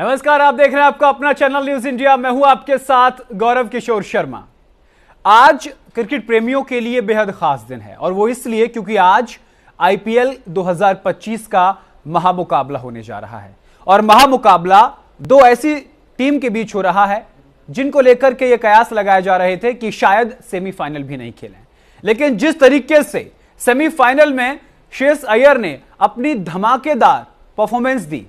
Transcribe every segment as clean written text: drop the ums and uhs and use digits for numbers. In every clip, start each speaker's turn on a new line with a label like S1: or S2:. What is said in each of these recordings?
S1: नमस्कार, आप देख रहे हैं आपका अपना चैनल न्यूज इंडिया। मैं हूं आपके साथ गौरव किशोर शर्मा। आज क्रिकेट प्रेमियों के लिए बेहद खास दिन है और वो इसलिए क्योंकि आज आईपीएल 2025 का महामुकाबला होने जा रहा है और महामुकाबला दो ऐसी टीम के बीच हो रहा है जिनको लेकर के ये कयास लगाए जा रहे थे कि शायद सेमीफाइनल भी नहीं खेलें, लेकिन जिस तरीके से सेमीफाइनल में श्रेयस अय्यर ने अपनी धमाकेदार परफॉर्मेंस दी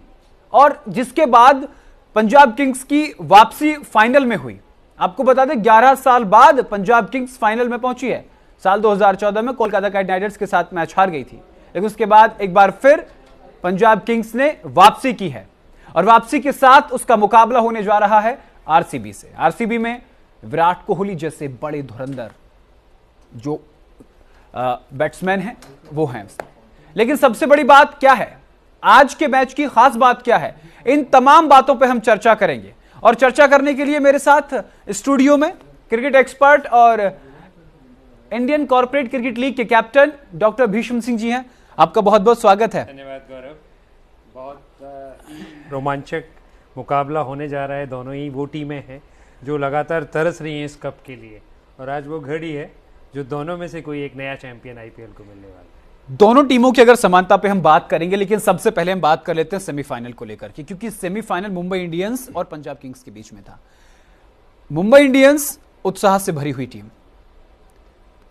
S1: और जिसके बाद पंजाब किंग्स की वापसी फाइनल में हुई। आपको बता दें 11 साल बाद पंजाब किंग्स फाइनल में पहुंची है। साल 2014 में कोलकाता नाइट राइडर्स के साथ मैच हार गई थी, लेकिन उसके बाद एक बार फिर पंजाब किंग्स ने वापसी की है और वापसी के साथ उसका मुकाबला होने जा रहा है आरसीबी से। आरसीबी में विराट कोहली जैसे बड़े धुरंधर जो बैट्समैन हैं वो हैं। लेकिन सबसे बड़ी बात क्या है, आज के मैच की खास बात क्या है, इन तमाम बातों पे हम चर्चा करेंगे। और चर्चा करने के लिए मेरे साथ स्टूडियो में क्रिकेट एक्सपर्ट और इंडियन कॉर्पोरेट क्रिकेट लीग के कैप्टन डॉक्टर भीष्म सिंह जी हैं। आपका बहुत बहुत स्वागत है।
S2: धन्यवाद गौरव। बहुत रोमांचक मुकाबला होने जा रहा है। दोनों ही वो टीमें हैं जो लगातार तरस रही हैं इस कप के लिए, और आज वो घड़ी है जो दोनों में से कोई एक नया चैंपियन आईपीएल को मिलने वाला है।
S1: दोनों टीमों की अगर समानता पे हम बात करेंगे, लेकिन सबसे पहले हम बात कर लेते हैं सेमीफाइनल को लेकर के, क्योंकि सेमीफाइनल मुंबई इंडियंस और पंजाब किंग्स के बीच में था। मुंबई इंडियंस उत्साह से भरी हुई टीम,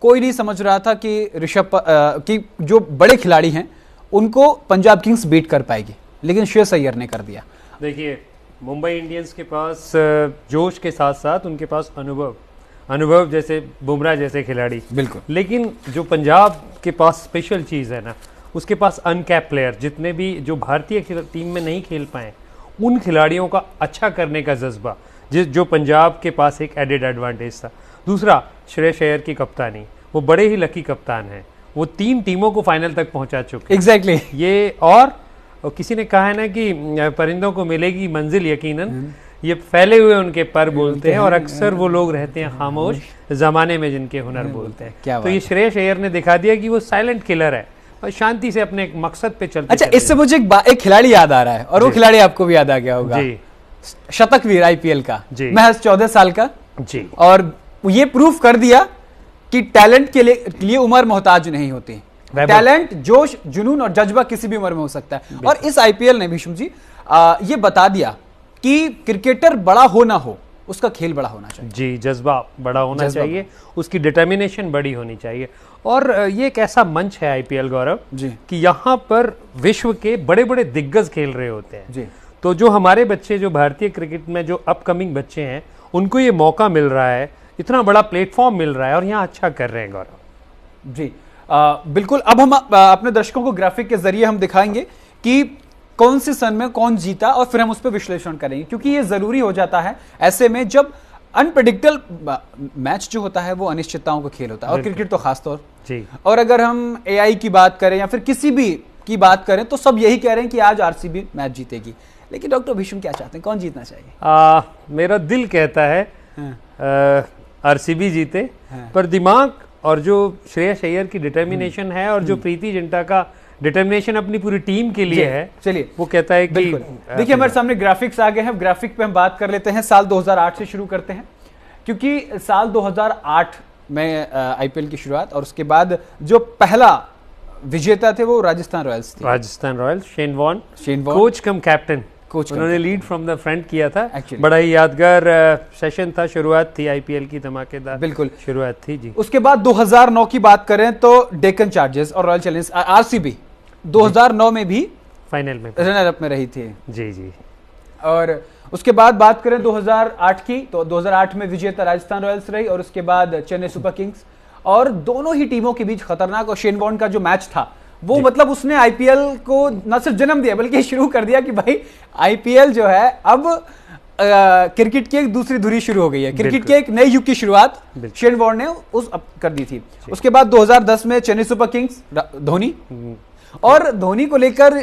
S1: कोई नहीं समझ रहा था कि कि जो बड़े खिलाड़ी हैं उनको पंजाब किंग्स बीट कर पाएगी, लेकिन श्रेयस अय्यर ने कर दिया।
S2: देखिए, मुंबई इंडियंस के पास जोश के साथ साथ उनके पास अनुभव जैसे बुमराह जैसे खिलाड़ी,
S1: बिल्कुल।
S2: लेकिन जो पंजाब के पास स्पेशल चीज़ है ना, उसके पास अनकैप प्लेयर, जितने भी जो भारतीय टीम में नहीं खेल पाए उन खिलाड़ियों का अच्छा करने का जज्बा, जो पंजाब के पास एक एडेड एडवांटेज था। दूसरा, श्रेयस अय्यर की कप्तानी, वो बड़े ही लकी कप्तान हैं। वो 3 टीमों को फाइनल तक पहुंचा चुके।
S1: एग्जैक्टली।
S2: ये और किसी ने कहा है ना कि परिंदों को मिलेगी मंजिल यकीनन, ये फैले हुए उनके पर बोलते हैं और अक्सर वो लोग रहते हैं खामोश जमाने में जिनके हुनर बोलते हैं। तो ये श्रेयस अय्यर ने दिखा दिया कि वो साइलेंट किलर है और शांति से अपने एक मकसद पे चलते।
S1: अच्छा, इससे मुझे एक खिलाड़ी याद आ रहा है और वो खिलाड़ी आपको भी याद आ गया होगा
S2: जी,
S1: शतकवीर आईपीएल का,
S2: महज
S1: 14 साल का
S2: जी, और
S1: ये प्रूफ कर दिया कि टैलेंट के लिए उम्र मोहताज नहीं होती। टैलेंट, जोश, जुनून और जज्बा किसी भी उम्र में हो सकता है। और इस आईपीएल ने भीष्म जी ये बता दिया कि क्रिकेटर बड़ा हो ना हो, उसका खेल बड़ा होना चाहिए।
S2: जी, जज्बा बड़ा होना चाहिए, उसकी डिटर्मिनेशन बड़ी होनी चाहिए। और ये एक ऐसा मंच है आईपीएल गौरव जी, कि यहाँ पर विश्व के बड़े बड़े दिग्गज खेल रहे होते हैं जी। तो जो हमारे बच्चे, जो भारतीय क्रिकेट में जो अपकमिंग बच्चे हैं, उनको ये मौका मिल रहा है, इतना बड़ा प्लेटफॉर्म मिल रहा है और यहाँ अच्छा कर रहे हैं गौरव
S1: जी। बिल्कुल। अब हम अपने दर्शकों को ग्राफिक के जरिए हम दिखाएंगे कि कौन से सन में कौन जीता और फिर हम उस पर विश्लेषण करेंगे, क्योंकि ये जरूरी हो जाता है ऐसे में जब अनप्रेडिक्टेबल मैच जो होता है वो अनिश्चितताओं का खेल होता है, और क्रिकेट तो खासतौर जी। और अगर हम एआई की बात करें या फिर किसी भी की बात करें तो सब यही कह रहे हैं कि आज आरसीबी मैच जीतेगी, लेकिन डॉक्टर भीष्म क्या चाहते हैं, कौन जीतना चाहिए?
S2: मेरा दिल कहता है आरसीबी जीते, पर दिमाग और जो श्रेयस अय्यर की डिटर्मिनेशन है और जो प्रीति जिंटा का डिटर्मिनेशन अपनी पूरी टीम के लिए है, चलिए वो कहता है कि
S1: देखिए हमारे सामने ग्राफिक्स आ गए हैं। ग्राफिक पे हम बात कर लेते हैं। साल 2008 से शुरू करते हैं, क्योंकि साल 2008 में आईपीएल की शुरुआत, और उसके बाद जो पहला विजेता थे वो राजस्थान रॉयल्स थे।
S2: Rajasthan Royals, Shane Warne coach cum captain, उन्होंने लीड फ्रॉम द फ्रंट किया था। बड़ा ही यादगार सेशन था, शुरुआत थी आईपीएल की, धमाकेदार बिल्कुल शुरुआत थी जी। उसके बाद
S1: 2009 की बात करें तो डेक्कन चार्जर्स और रॉयल चैलेंजर्स आरसीबी 2009 में भी
S2: फाइनल में
S1: रनर अप में रही थी
S2: जी जी।
S1: और उसके बाद बात करें 2008 की, तो 2008 में विजेता राजस्थान रॉयल्स रही और उसके बाद चेन्नई सुपर किंग्स। और दोनों ही टीमों के बीच खतरनाक, और शेन वॉर्न का जो मैच था वो मतलब उसने आईपीएल को न सिर्फ जन्म दिया बल्कि शुरू कर दिया कि भाई आईपीएल जो है अब क्रिकेट की एक दूसरी धुरी शुरू हो गई है, क्रिकेट के एक नए युग की शुरुआत शेन वॉर्न ने कर दी थी। उसके बाद 2010 में चेन्नई सुपर किंग्स, धोनी, और धोनी को लेकर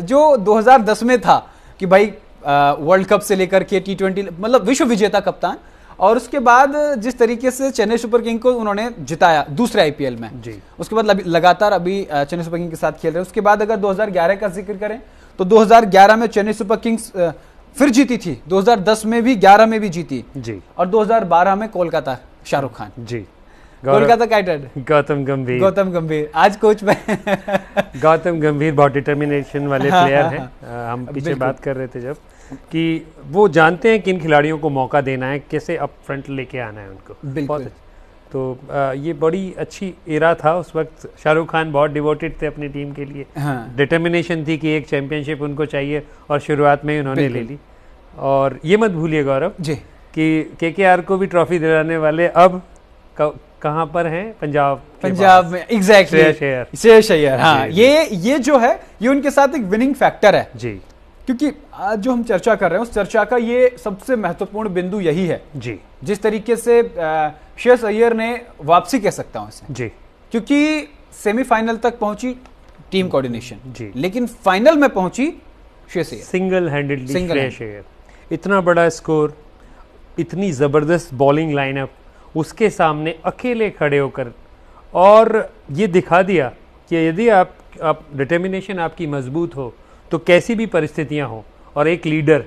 S1: जो 2010 में था कि भाई वर्ल्ड कप से लेकर के T20 मतलब विश्व विजेता कप्तान, और उसके बाद जिस तरीके से चेन्नई सुपर किंग को उन्होंने जिताया दूसरे आईपीएल में जी। उसके बाद लगातार अभी चेन्नई सुपर किंग के साथ खेल रहे हैं। उसके बाद अगर 2011 का जिक्र करें तो 2011 में चेन्नई सुपर किंग्स फिर जीती थी 2010 में भी, 11 में भी जीती
S2: जी,
S1: और 2012 में कोलकाता शाहरुख खान
S2: जी,
S1: कोलकाता काइटेड
S2: गौतम गंभीर।
S1: गौतम गंभीर आज कोच में
S2: गौतम गंभीर बहुत डिटरमिनेशन वाले प्लेयर हैं। हम पीछे बात कर रहे थे जब कि वो जानते हैं किन खिलाड़ियों को मौका देना है, कैसे अप फ्रंट लेके आना है उनको।
S1: बिल्कुल।
S2: तो ये बड़ी अच्छी एरा था उस वक्त। शाहरुख खान बहुत डिवोटेड थे अपनी टीम के लिए। डिटर्मिनेशन थी कि एक चैंपियनशिप उनको चाहिए और शुरुआत में ही उन्होंने ले ली। और ये मत भूलिए गौरव
S1: जी
S2: कि केकेआर को भी ट्रॉफी दिलाने वाले अब कहाँ पर हैं? पंजाब
S1: में। एग्जैक्टली श्रेयस अय्यर। हाँ, ये जो है ये उनके साथ एक विनिंग फैक्टर है
S2: जी,
S1: क्योंकि आज जो हम चर्चा कर रहे हैं उस चर्चा का ये सबसे महत्वपूर्ण बिंदु यही है
S2: जी,
S1: जिस तरीके से श्रेयस अय्यर ने वापसी कह सकता हूं इसे
S2: जी,
S1: क्योंकि सेमीफाइनल तक पहुंची टीम कोऑर्डिनेशन
S2: जी,
S1: लेकिन फाइनल में पहुंची श्रेयस अय्यर
S2: सिंगल हैंडेडली। श्रेयस अय्यर इतना बड़ा स्कोर, इतनी जबरदस्त बॉलिंग लाइनअप, उसके सामने अकेले खड़े होकर और ये दिखा दिया कि यदि आप डिटर्मिनेशन आपकी मजबूत हो तो कैसी भी परिस्थितियां हो और एक लीडर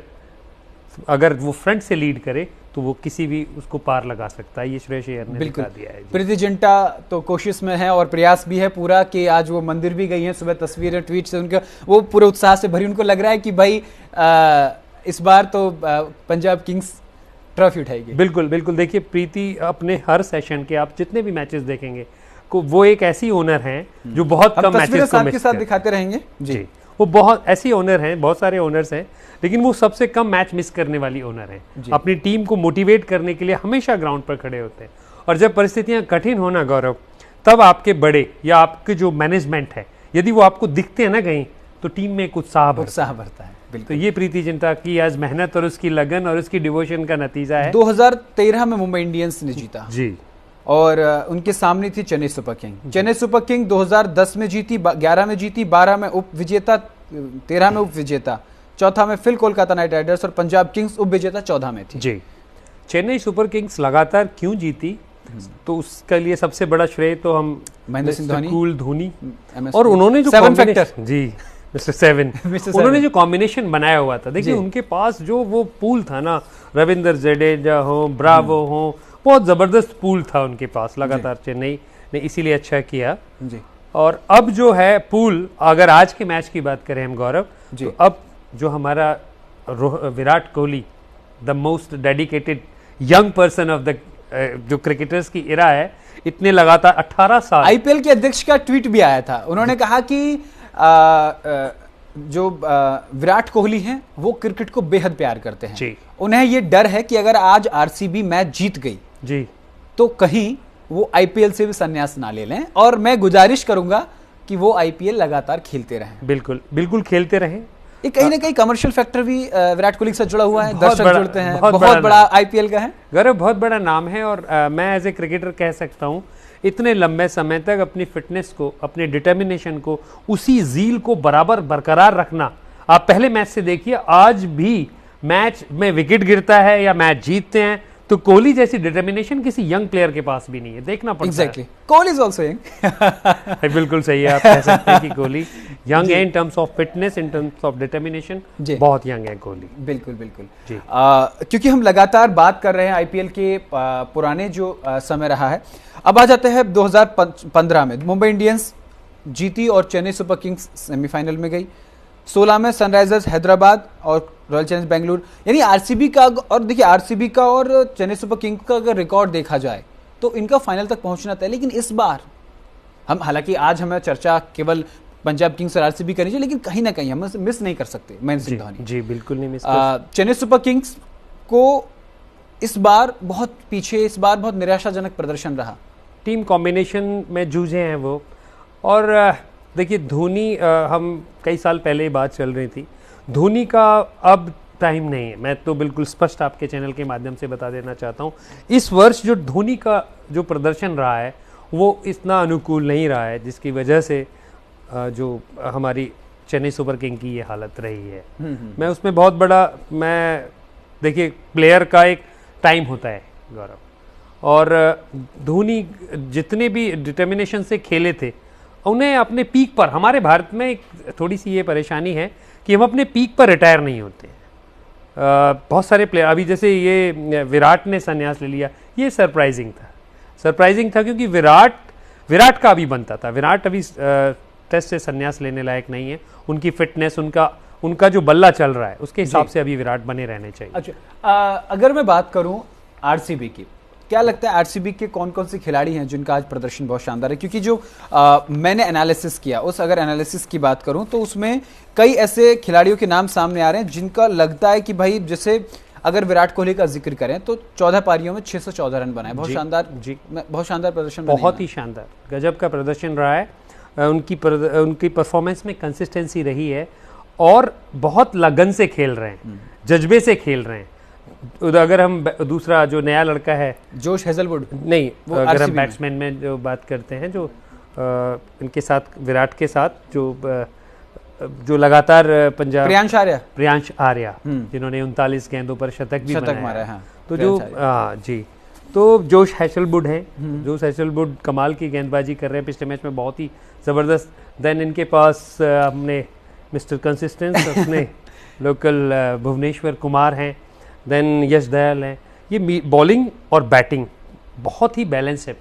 S2: अगर वो फ्रंट से लीड करे तो वो किसी भी उसको पार लगा सकता है। ये श्रेयस अय्यर ने दिखा दिया है।
S1: प्रीति जिंटा तो कोशिश में है और प्रयास भी है पूरा कि आज वो मंदिर भी गई हैं, सुबह तस्वीरें ट्वीट से उनका वो पूरे उत्साह से भरी। उनको लग रहा है कि भाई इस बार तो पंजाब किंग्स ट्रॉफी उठाएगी।
S2: बिल्कुल बिल्कुल। देखिए प्रीति अपने हर सेशन के आप जितने भी मैचेस देखेंगे को वो एक ऐसी ओनर हैं जो बहुत कम मैचेस को मिस
S1: साथ दिखाते रहेंगे
S2: जी। वो बहुत ऐसी ओनर हैं, बहुत सारे ओनर्स हैं, लेकिन वो सबसे कम मैच मिस करने वाली ओनर हैं। अपनी टीम को मोटिवेट करने के लिए हमेशा ग्राउंड पर खड़े होते हैं और जब परिस्थितियां कठिन होना गौरव, तब आपके बड़े या आपके जो मैनेजमेंट है यदि वो आपको दिखते हैं ना कहीं तो टीम में एक उत्साह भरता है। तो ये प्रीति जिंटा की आज मेहनत और उसकी लगन और उसकी डिवोशन का नतीजा है।
S1: 2013 में मुंबई इंडियंस ने जीता
S2: जी
S1: और उनके सामने थी Chennai super king. Chennai super king 2010 में जीती, 11 में जीती, 12 में उप विजेता, 13 में उप विजेता, चौथा में फिर कोलकाता नाइट राइडर्स और पंजाब किंग्स उप विजेता 14 में थी
S2: जी। चेन्नई सुपर किंग्स लगातार क्यों जीती तो उसके लिए सबसे बड़ा श्रेय तो हम
S1: महेंद्र सिंह
S2: धोनी और उन्होंने जो
S1: 7 फैक्टर
S2: जी मिस्टर 7 उन्होंने जो कॉम्बिनेशन बनाया हुआ था। देखिए उनके पास जो वो पूल था ना, रविंद्र जडेजा हो, ब्रावो हो, बहुत जबरदस्त पूल था उनके पास। लगातार चेन्नई ने इसीलिए अच्छा किया
S1: जी।
S2: और अब जो है पूल, अगर आज के मैच की बात करें हम गौरव, तो अब जो हमारा Virat Kohli the most dedicated young person of the जो क्रिकेटर्स की इरा है, इतने लगातार 18 साल।
S1: आईपीएल के अध्यक्ष का ट्वीट भी आया था, उन्होंने कहा कि जो विराट कोहली हैं वो क्रिकेट को बेहद प्यार करते हैं जी। उन्हें ये डर है कि अगर आज आरसीबी मैच जीत गई
S2: जी
S1: तो कहीं वो आईपीएल से भी संन्यास ना ले लें, और मैं गुजारिश करूंगा कि वो आईपीएल लगातार खेलते रहें।
S2: बिल्कुल बिल्कुल खेलते रहें।
S1: कहीं ना कहीं कमर्शियल फैक्टर भी विराट कोहली के साथ जुड़ा हुआ है, दर्शक जुड़ते हैं, बहुत बड़ा आईपीएल का है
S2: गौरव, बहुत बड़ा नाम है। और मैं एज ए क्रिकेटर कह सकता हूँ इतने लंबे समय तक अपनी फिटनेस को, अपने डिटर्मिनेशन को, उसी जील को बराबर बरकरार रखना। आप पहले मैच से देखिए, आज भी मैच में विकेट गिरता है या मैच जीतते हैं तो कोहली जैसी डिटर्मिनेशन किसी यंग प्लेयर के पास भी नहीं है, देखना पड़ता है।
S1: Kohli is also young.
S2: बिल्कुल सही है, आप कह सकते हैं कि कोहली यंग है in terms of fitness, in terms of determination बहुत यंग है कोहली।
S1: बिल्कुल बिल्कुल जी। क्योंकि हम लगातार बात कर रहे हैं आईपीएल के पुराने जो समय रहा है, अब आ जाते हैं 2015 में मुंबई इंडियंस जीती और चेन्नई सुपर किंग्स सेमीफाइनल में गई। 16 में सनराइजर्स हैदराबाद और रॉयल चैलेंजर्स बेंगलुरु, यानी आरसीबी का, और देखिए आरसीबी का और चेन्नई सुपर किंग्स का अगर रिकॉर्ड देखा जाए तो इनका फाइनल तक पहुंचना था। लेकिन इस बार हम, हालांकि आज हमें चर्चा केवल पंजाब किंग्स और आरसीबी करनी चाहिए, लेकिन कहीं ना कहीं हम मिस नहीं कर सकते महेंद्र सिंह धोनी
S2: जी। बिल्कुल नहीं मिस।
S1: चेन्नई सुपर किंग्स को इस बार बहुत पीछे, इस बार बहुत निराशाजनक प्रदर्शन रहा।
S2: टीम कॉम्बिनेशन में जूझे हैं वो। और देखिए धोनी, हम कई साल पहले ही बात चल रही थी, धोनी का अब टाइम नहीं है। मैं तो बिल्कुल स्पष्ट आपके चैनल के माध्यम से बता देना चाहता हूँ, इस वर्ष जो धोनी का जो प्रदर्शन रहा है वो इतना अनुकूल नहीं रहा है, जिसकी वजह से जो हमारी चेन्नई सुपर किंग की ये हालत रही है। मैं उसमें बहुत बड़ा, मैं देखिए प्लेयर का एक टाइम होता है गौरव, और धोनी जितने भी डिटर्मिनेशन से खेले थे उन्हें अपने पीक पर, हमारे भारत में एक थोड़ी सी ये परेशानी है कि हम अपने पीक पर रिटायर नहीं होते। बहुत सारे प्लेयर, अभी जैसे ये विराट ने संन्यास ले लिया, ये सरप्राइजिंग था क्योंकि विराट का अभी बनता था। विराट अभी टेस्ट से संन्यास लेने लायक नहीं है, उनकी फिटनेस, उनका जो बल्ला चल रहा है उसके हिसाब से अभी विराट बने रहने चाहिए।
S1: अच्छा, अगर मैं बात करूं आरसीबी की, क्या लगता है आरसीबी के कौन कौन से खिलाड़ी हैं जिनका आज प्रदर्शन बहुत शानदार है? क्योंकि जो मैंने एनालिसिस किया, अगर एनालिसिस की बात करूं तो उसमें कई ऐसे खिलाड़ियों के नाम सामने आ रहे हैं जिनका लगता है कि भाई, जैसे अगर विराट कोहली का जिक्र करें तो 14 पारियों में 614 रन बनाए, बहुत शानदार प्रदर्शन,
S2: बहुत ही शानदार, गजब का प्रदर्शन रहा है। उनकी परफॉर्मेंस में कंसिस्टेंसी रही है और बहुत लगन से खेल रहे हैं, जज्बे से खेल रहे हैं। अगर हम दूसरा जो नया लड़का है
S1: जोश हेजलवुड,
S2: नहीं, अगर हम बैट्समैन में जो बात करते हैं, जो इनके साथ विराट के साथ जो लगातार पंजाब, प्रियांश आर्या जिन्होंने 39 गेंदों पर शतक भी मारा है। तो जो जी, तो जोश हेजलवुड है, जोश हेजलवुड कमाल की गेंदबाजी कर रहे हैं पिछले मैच में, बहुत ही जबरदस्त। देन इनके पास हमने मिस्टर कंसिस्टेंस अपने लोकल भुवनेश्वर कुमार हैं, देन यश दयाल हैं। ये बॉलिंग और बैटिंग बहुत ही बैलेंस है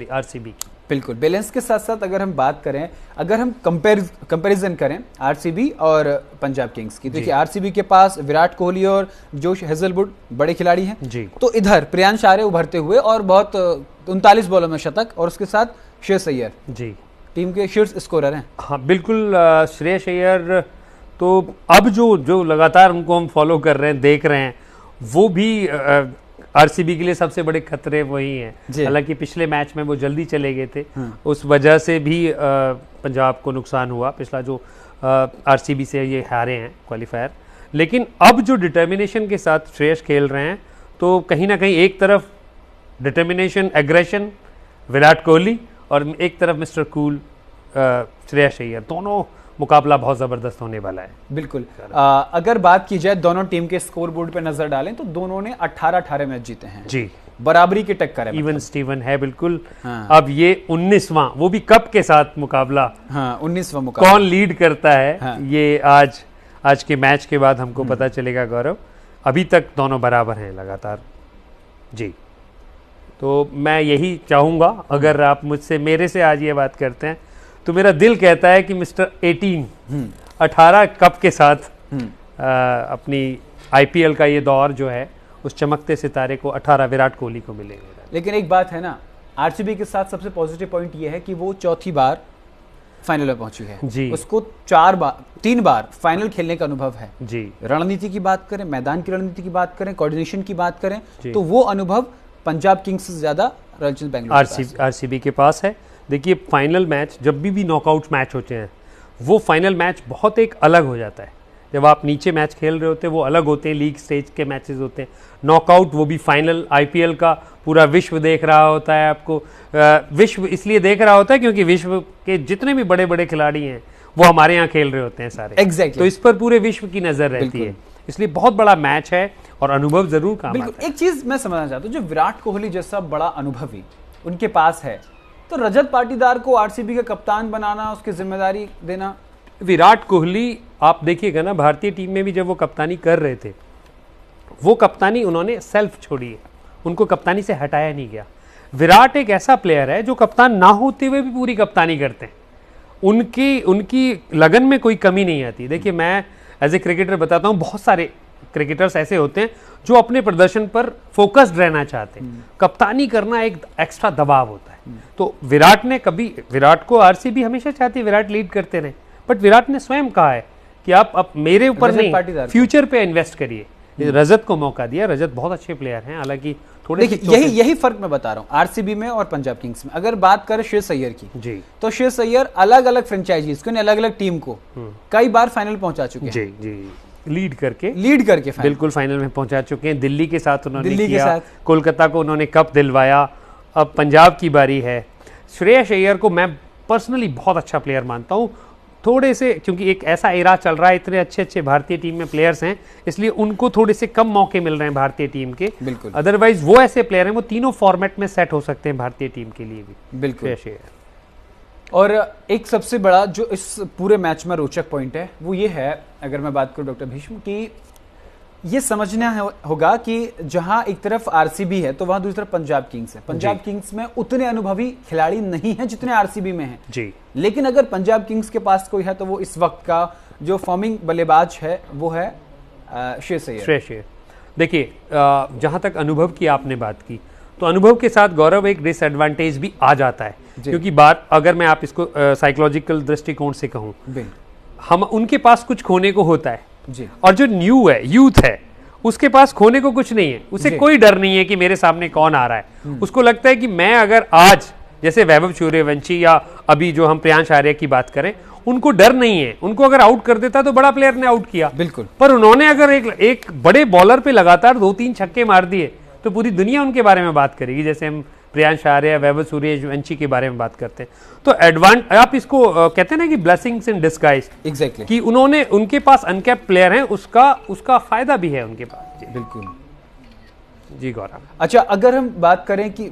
S2: आरसीबी।
S1: बिल्कुल बैलेंस के साथ साथ अगर हम बात करें, अगर हम कंपैरिजन करें आरसीबी और पंजाब किंग्स की, देखिए आरसीबी के पास विराट कोहली और जोश हेजलवुड बड़े खिलाड़ी हैं जी, तो इधर प्रियांश आर्य उभरते हुए और बहुत 39 बॉलों में शतक, और उसके साथ श्रेयस अय्यर जी टीम के शीर्ष स्कोरर हैं।
S2: हाँ बिल्कुल, श्रेयस अय्यर तो अब जो लगातार उनको हम फॉलो कर रहे हैं, देख रहे हैं, वो भी आरसीबी के लिए सबसे बड़े खतरे वही हैं। हालांकि पिछले मैच में वो जल्दी चले गए थे, उस वजह से भी पंजाब को नुकसान हुआ, पिछला जो आरसीबी से ये हारे हैं क्वालिफायर। लेकिन अब जो डिटर्मिनेशन के साथ श्रेयस खेल रहे हैं, तो कहीं ना कहीं एक तरफ डिटर्मिनेशन, एग्रेशन विराट कोहली, और एक तरफ मिस्टर कूल श्रेयस अय्यर, दोनों मुकाबला बहुत जबरदस्त होने वाला है।
S1: बिल्कुल, अगर बात की जाए दोनों टीम के स्कोर बोर्ड पे नजर डालें तो दोनों ने 18-18 मैच जीते हैं जी, बराबरी की टक्कर है,
S2: इवन स्टीवन है बिल्कुल। हाँ। अब ये 19वां, वो भी कप के साथ मुकाबला,
S1: हाँ 19वां मुकाबला,
S2: कौन लीड करता है? हाँ। ये आज के मैच के बाद हमको पता चलेगा गौरव। अभी तक दोनों बराबर हैं लगातार जी। तो मैं यही चाहूंगा, अगर आप मेरे से आज ये बात करते हैं तो मेरा दिल कहता है कि मिस्टर 18 कप के साथ अपनी आईपीएल का ये दौर जो है, उस चमकते सितारे को 18 विराट कोहली को मिलेगा।
S1: लेकिन एक बात है ना, आरसीबी के साथ सबसे पॉजिटिव पॉइंट ये है कि वो चौथी बार फाइनल में पहुंची है जी, उसको 3 बार फाइनल खेलने का अनुभव है जी। रणनीति की बात करें, मैदान की रणनीति की बात करें, कोऑर्डिनेशन की बात करें, तो वो अनुभव पंजाब किंग्स से ज्यादा रॉयल चैलेंजर्स बेंगलुरु
S2: आरसीबी के पास है। देखिए फाइनल मैच, जब भी नॉकआउट मैच होते हैं, वो फाइनल मैच बहुत एक अलग हो जाता है। जब आप नीचे मैच खेल रहे होते हैं वो अलग होते हैं, लीग स्टेज के मैचेस होते हैं, नॉकआउट वो भी फाइनल, आईपीएल का पूरा विश्व देख रहा होता है आपको। विश्व इसलिए देख रहा होता है क्योंकि विश्व के जितने भी बड़े बड़े खिलाड़ी हैं वो हमारे यहाँ खेल रहे होते हैं सारे,
S1: एग्जैक्टली।
S2: तो इस पर पूरे विश्व की नजर रहती है, इसलिए बहुत बड़ा मैच है और अनुभव जरूर काम आता है।
S1: एक चीज मैं समझना चाहता हूँ, जो विराट कोहली जैसा बड़ा अनुभवी उनके पास है, तो रजत पाटीदार को आरसीबी का कप्तान बनाना, उसकी जिम्मेदारी देना।
S2: विराट कोहली आप देखिएगा ना, भारतीय टीम में भी जब वो कप्तानी कर रहे थे, वो कप्तानी उन्होंने सेल्फ छोड़ी है, उनको कप्तानी से हटाया नहीं गया। विराट एक ऐसा प्लेयर है जो कप्तान ना होते हुए भी पूरी कप्तानी करते हैं, उनकी लगन में कोई कमी नहीं आती। देखिए मैं एज ए क्रिकेटर बताता हूँ, बहुत सारे क्रिकेटर्स ऐसे होते हैं जो अपने प्रदर्शन पर फोकस्ड रहना चाहते हैं, कप्तानी करना एक एक्स्ट्रा दबाव होता है। तो विराट को आरसीबी हमेशा चाहती है विराट लीड करते रहे, बट विराट ने स्वयं कहा है कि आप मेरे ऊपर नहीं, फ्यूचर पे इन्वेस्ट करिए। रजत को मौका दिया, रजत बहुत अच्छे प्लेयर हैं, हालांकि थोड़े
S1: यही फर्क मैं बता रहा हूँ आरसीबी में और पंजाब किंग्स में। अगर बात करें श्रेयस अय्यर की जी, तो श्रेयस अय्यर अलग अलग फ्रेंचाइजीज को, अलग अलग टीम को कई बार फाइनल पहुंचा चुके हैं
S2: जी जी, लीड करके
S1: बिल्कुल
S2: फाइनल में पहुंचा चुके हैं। दिल्ली के साथ उन्होंने किया, कोलकाता को उन्होंने कप दिलवाया, अब पंजाब की बारी है। श्रेयस अय्यर को मैं पर्सनली बहुत अच्छा प्लेयर मानता हूँ, थोड़े से, क्योंकि एक ऐसा एरा चल रहा है, इतने अच्छे अच्छे भारतीय टीम में प्लेयर्स हैं, इसलिए उनको थोड़े से कम मौके मिल रहे हैं भारतीय टीम के। बिल्कुल, अदरवाइज वो ऐसे प्लेयर हैं, वो तीनों फॉर्मेट में सेट हो सकते हैं भारतीय टीम के लिए भी।
S1: बिल्कुल। और एक सबसे बड़ा जो इस पूरे मैच में रोचक पॉइंट है वो ये है, अगर मैं बात करूं डॉक्टर भीष्म की, ये समझना होगा कि जहां एक तरफ आरसीबी है तो वहां दूसरी तरफ पंजाब किंग्स है। पंजाब किंग्स में उतने अनुभवी खिलाड़ी नहीं हैं जितने आरसीबी में हैं जी। लेकिन अगर पंजाब किंग्स के पास कोई है तो वो इस वक्त का जो फॉर्मिंग बल्लेबाज है वो है श्रेयस अय्यर।
S2: देखिए, जहां तक अनुभव की आपने बात की तो अनुभव के साथ गौरव एक डिसएडवांटेज भी आ जाता है, क्योंकि बात अगर मैं आप इसको साइकोलॉजिकल दृष्टिकोण से कहूं, हम उनके पास कुछ खोने को होता है जी। और जो न्यू है, यूथ है, उसके पास खोने को कुछ नहीं है, उसे कोई डर नहीं है कि मेरे सामने कौन आ रहा है। उसको लगता है कि मैं अगर आज जैसे वैभव सूर्यवंशी या अभी जो हम प्रियांश आर्या की बात करें, उनको डर नहीं है, उनको अगर आउट कर देता तो बड़ा प्लेयर ने आउट किया बिल्कुल, पर उन्होंने अगर एक बड़े बॉलर पे लगातार 2-3 छक्के मार दिए तो पूरी दुनिया उनके बारे में बात करेगी। जैसे हम प्रियांश आर्या, वैभव सूर्यवंशी के बारे में बात करते हैं, तो आप इसको कहते हैं ना कि ब्लेसिंग्स इन डिस्गाइज, एग्जैक्टली, कि उनके पास अनकैप्ड प्लेयर हैं, उसका फायदा भी है उनके पास जी। बिल्कुल जी गौरव।
S1: अच्छा, अगर हम बात करें कि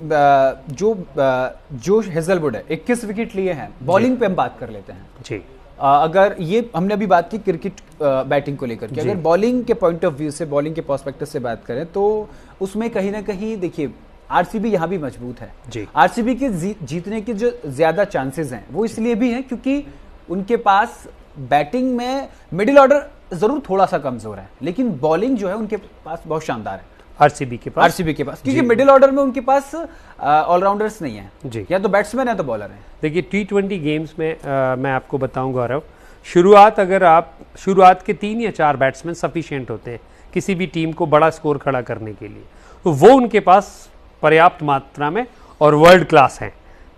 S1: जो हेजलवुड है 21 विकेट लिए हैं, बॉलिंग पे हम बात कर लेते हैं जी। अगर ये हमने अभी बात की क्रिकेट बैटिंग को लेकर के, अगर बॉलिंग के पॉइंट ऑफ व्यू से, बॉलिंग के पर्सपेक्टिव से बात करें तो उसमें कहीं ना कहीं देखिए आरसीबी यहां भी मजबूत है जी। आरसीबी के जीतने के जो ज्यादा चांसेस हैं वो इसलिए भी हैं क्योंकि उनके पास बैटिंग में मिडिल ऑर्डर जरूर थोड़ा सा कमजोर है, लेकिन बॉलिंग जो है उनके पास बहुत शानदार है
S2: आरसीबी के पास,
S1: क्योंकि मिडिल ऑर्डर में उनके पास ऑलराउंडर्स नहीं है जी, या तो बैट्समैन है तो बॉलर है।
S2: देखिए T20 गेम्स में मैं आपको बताऊं गौरव, शुरुआत के 3 या 4 बैट्समैन सफिशिएंट होते हैं किसी भी टीम को बड़ा स्कोर खड़ा करने के लिए, तो वो उनके पास पर्याप्त मात्रा में और वर्ल्ड क्लास हैं।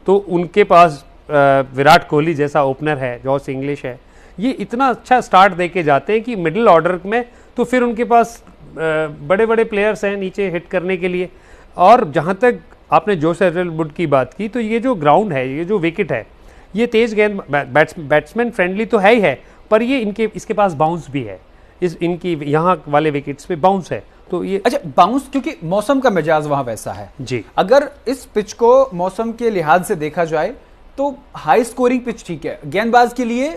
S2: तो उनके पास विराट कोहली जैसा ओपनर है, जॉस इंग्लिश है, ये इतना अच्छा स्टार्ट देके जाते हैं कि मिडिल ऑर्डर में तो फिर उनके पास बड़े बड़े प्लेयर्स हैं नीचे हिट करने के लिए। और जहाँ तक आपने जोश हेजलवुड की बात की, तो ये जो ग्राउंड है, ये जो विकेट है, ये तेज गेंद बैट्समैन फ्रेंडली तो है ही है, पर ये इसके पास बाउंस भी है, इनकी यहाँ वाले विकेट्स पे बाउंस है। तो ये
S1: अच्छा बाउंस, क्योंकि मौसम का मिजाज वहां वैसा है जी। अगर इस पिच को मौसम के लिहाज से देखा जाए तो हाई स्कोरिंग पिच ठीक है, गेंदबाज के लिए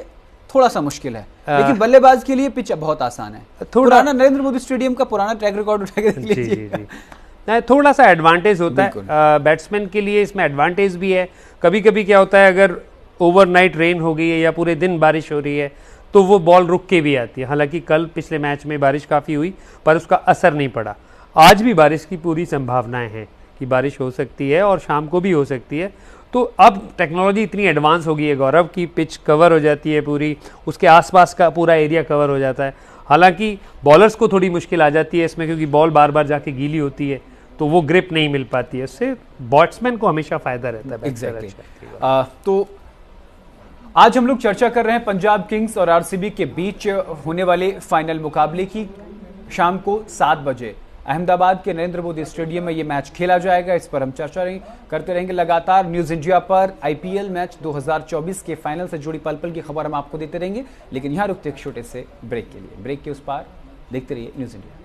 S1: थोड़ा सा मुश्किल है, लेकिन बल्लेबाज के लिए पिच बहुत आसान है। पुराना नरेंद्र मोदी स्टेडियम का पुराना ट्रैक रिकॉर्ड उठा के देख लीजिए,
S2: थोड़ा सा एडवांटेज होता है बैट्समैन के लिए, इसमें एडवांटेज भी है। कभी कभी क्या होता है, अगर ओवरनाइट रेन हो गई है या पूरे दिन बारिश हो रही है तो वो बॉल रुक के भी आती है। हालांकि कल पिछले मैच में बारिश काफ़ी हुई पर उसका असर नहीं पड़ा। आज भी बारिश की पूरी संभावनाएं हैं कि बारिश हो सकती है और शाम को भी हो सकती है। तो अब टेक्नोलॉजी इतनी एडवांस हो गई है गौरव की पिच कवर हो जाती है पूरी, उसके आसपास का पूरा एरिया कवर हो जाता है। हालांकि बॉलर्स को थोड़ी मुश्किल आ जाती है इसमें, क्योंकि बॉल बार बार जाके गीली होती है तो वो ग्रिप नहीं मिल पाती है, इससे बैट्समैन को हमेशा फायदा रहता है।
S1: एग्जैक्टली। तो आज हम लोग चर्चा कर रहे हैं पंजाब किंग्स और आरसीबी के बीच होने वाले फाइनल मुकाबले की। शाम को 7 बजे अहमदाबाद के नरेंद्र मोदी स्टेडियम में ये मैच खेला जाएगा। इस पर हम चर्चा करते रहेंगे लगातार। न्यूज इंडिया पर आईपीएल मैच 2024 के फाइनल से जुड़ी पल पल की खबर हम आपको देते रहेंगे, लेकिन यहां रुकते एक छोटे से ब्रेक के लिए। ब्रेक के उस पार देखते रहिए न्यूज इंडिया।